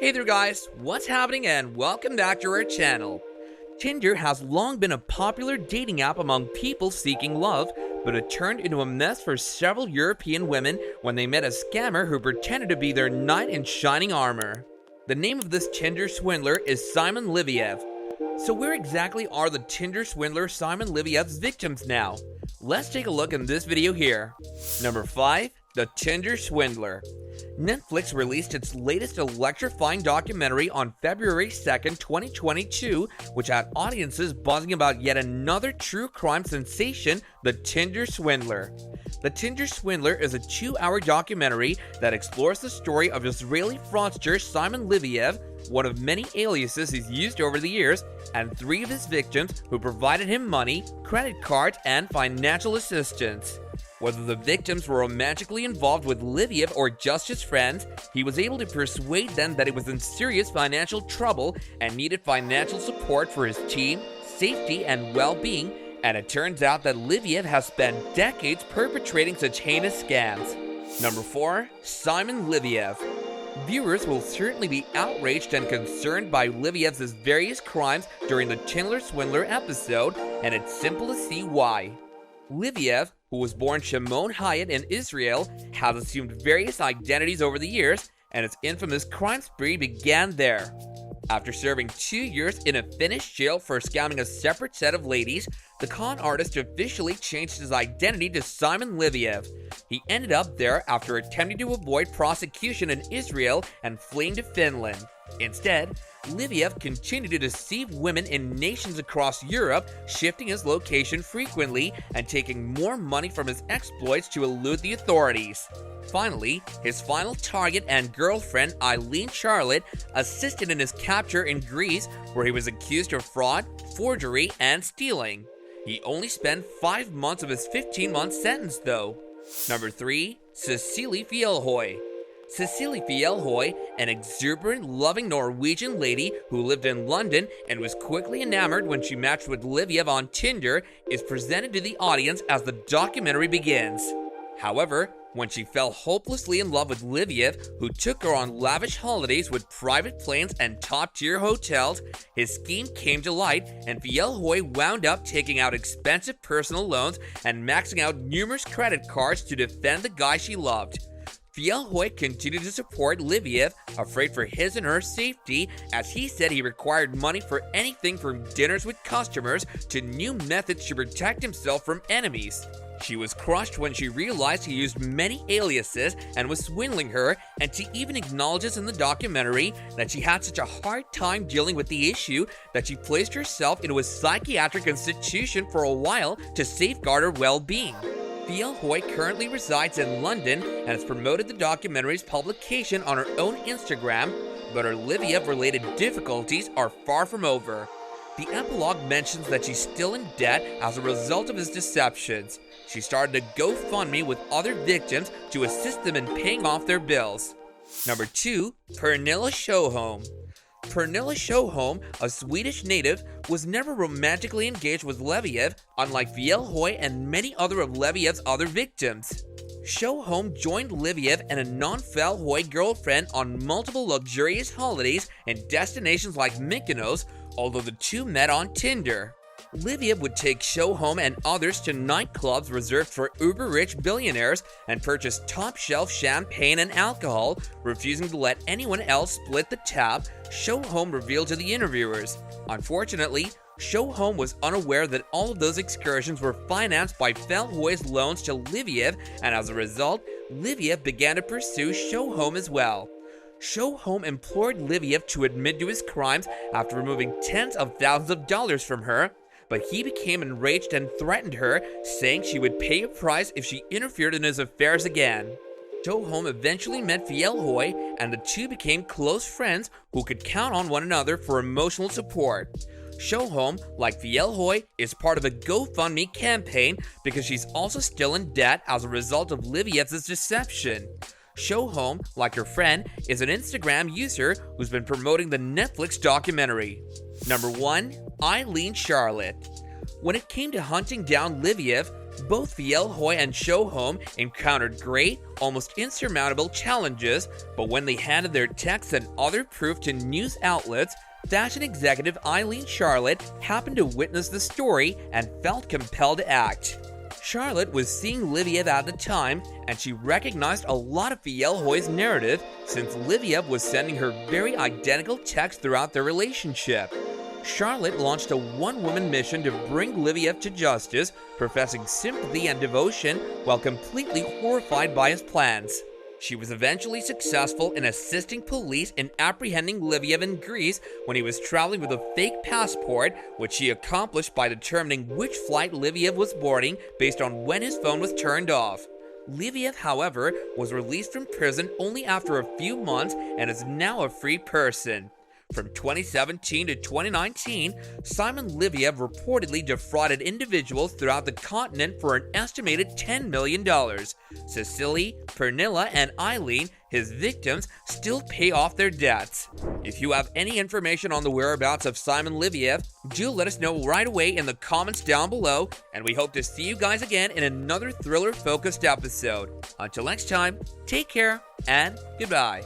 Hey there guys, what's happening and welcome back to our channel. Tinder has long been a popular dating app among people seeking love, but it turned into a mess for several European women when they met a scammer who pretended to be their knight in shining armor. The name of this Tinder swindler is Simon Leviev. So where exactly are the Tinder swindler Simon Leviev's victims now? Let's take a look in this video here. Number 5. The Tinder Swindler. Netflix released its latest electrifying documentary on February 2nd, 2022, which had audiences buzzing about yet another true crime sensation, the Tinder Swindler. The Tinder Swindler is a 2-hour documentary that explores the story of Israeli fraudster Simon Leviev, one of many aliases he's used over the years, and 3 of his victims who provided him money, credit cards, and financial assistance. Whether the victims were romantically involved with Leviev or just his friends, he was able to persuade them that he was in serious financial trouble and needed financial support for his team, safety, and well-being, and it turns out that Leviev has spent decades perpetrating such heinous scams. Number 4. Simon Leviev. Viewers will certainly be outraged and concerned by Leviev's various crimes during the Tinder Swindler episode, and it's simple to see why. Leviev, who was born Shimon Hayat in Israel, has assumed various identities over the years, and his infamous crime spree began there. After serving 2 years in a Finnish jail for scamming a separate set of ladies, the con artist officially changed his identity to Simon Leviev. He ended up there after attempting to avoid prosecution in Israel and fleeing to Finland. Instead, Leviev continued to deceive women in nations across Europe, shifting his location frequently and taking more money from his exploits to elude the authorities. Finally, his final target and girlfriend, Eileen Charlotte, assisted in his capture in Greece, where he was accused of fraud, forgery, and stealing. He only spent 5 months of his 15-month sentence, though. Number 3. Cecilia Fiellhoy. Cecilia Fiellhoy, an exuberant, loving Norwegian lady who lived in London and was quickly enamored when she matched with Leviev on Tinder, is presented to the audience as the documentary begins. However, when she fell hopelessly in love with Leviev, who took her on lavish holidays with private planes and top-tier hotels, his scheme came to light, and Fiellhoy wound up taking out expensive personal loans and maxing out numerous credit cards to defend the guy she loved. Fiellhoy continued to support Leviev, afraid for his and her safety, as he said he required money for anything from dinners with customers to new methods to protect himself from enemies. She was crushed when she realized he used many aliases and was swindling her, and she even acknowledges in the documentary that she had such a hard time dealing with the issue that she placed herself into a psychiatric institution for a while to safeguard her well-being. Fiellhoy currently resides in London and has promoted the documentary's publication on her own Instagram, but her Leviev-related difficulties are far from over. The epilogue mentions that she's still in debt as a result of his deceptions. She started a GoFundMe with other victims to assist them in paying off their bills. Number 2. Pernilla Showhome. Pernilla Showhome, a Swedish native, was never romantically engaged with Leviev, unlike Fiellhoy and many other of Leviev's other victims. Showhome joined Leviev and a non-Fiellhoy girlfriend on multiple luxurious holidays in destinations like Mykonos, although the two met on Tinder. Leviev would take Showhome and others to nightclubs reserved for uber-rich billionaires and purchase top-shelf champagne and alcohol, refusing to let anyone else split the tab, Showhome revealed to the interviewers. Unfortunately, Showhome was unaware that all of those excursions were financed by Fiellhoy's loans to Leviev, and as a result, Leviev began to pursue Showhome as well. Showhome implored Leviev to admit to his crimes after removing tens of thousands of dollars from her, but he became enraged and threatened her, saying she would pay a price if she interfered in his affairs again. Showhome eventually met Fiellhoy, and the two became close friends who could count on one another for emotional support. Showhome, like Fiellhoy, is part of a GoFundMe campaign because she's also still in debt as a result of Leviev's deception. Showhome, like her friend, is an Instagram user who's been promoting the Netflix documentary. Number 1. Eileen Charlotte. When it came to hunting down Leviev, Both Fiellhoy and Showhome encountered great, almost insurmountable challenges, but when they handed their texts and other proof to news outlets, fashion executive Eileen Charlotte happened to witness the story and felt compelled to act. Charlotte was seeing Leviev at the time, and she recognized a lot of Fiellhoy's narrative since Leviev was sending her very identical texts throughout their relationship. Charlotte launched a one-woman mission to bring Leviev to justice, professing sympathy and devotion while completely horrified by his plans. She was eventually successful in assisting police in apprehending Leviev in Greece when he was traveling with a fake passport, which she accomplished by determining which flight Leviev was boarding based on when his phone was turned off. Leviev, however, was released from prison only after a few months and is now a free person. From 2017 to 2019, Simon Leviev reportedly defrauded individuals throughout the continent for an estimated $10 million. Cecilia, Pernilla, and Eileen, his victims, still pay off their debts. If you have any information on the whereabouts of Simon Leviev, do let us know right away in the comments down below, and we hope to see you guys again in another thriller-focused episode. Until next time, take care and goodbye.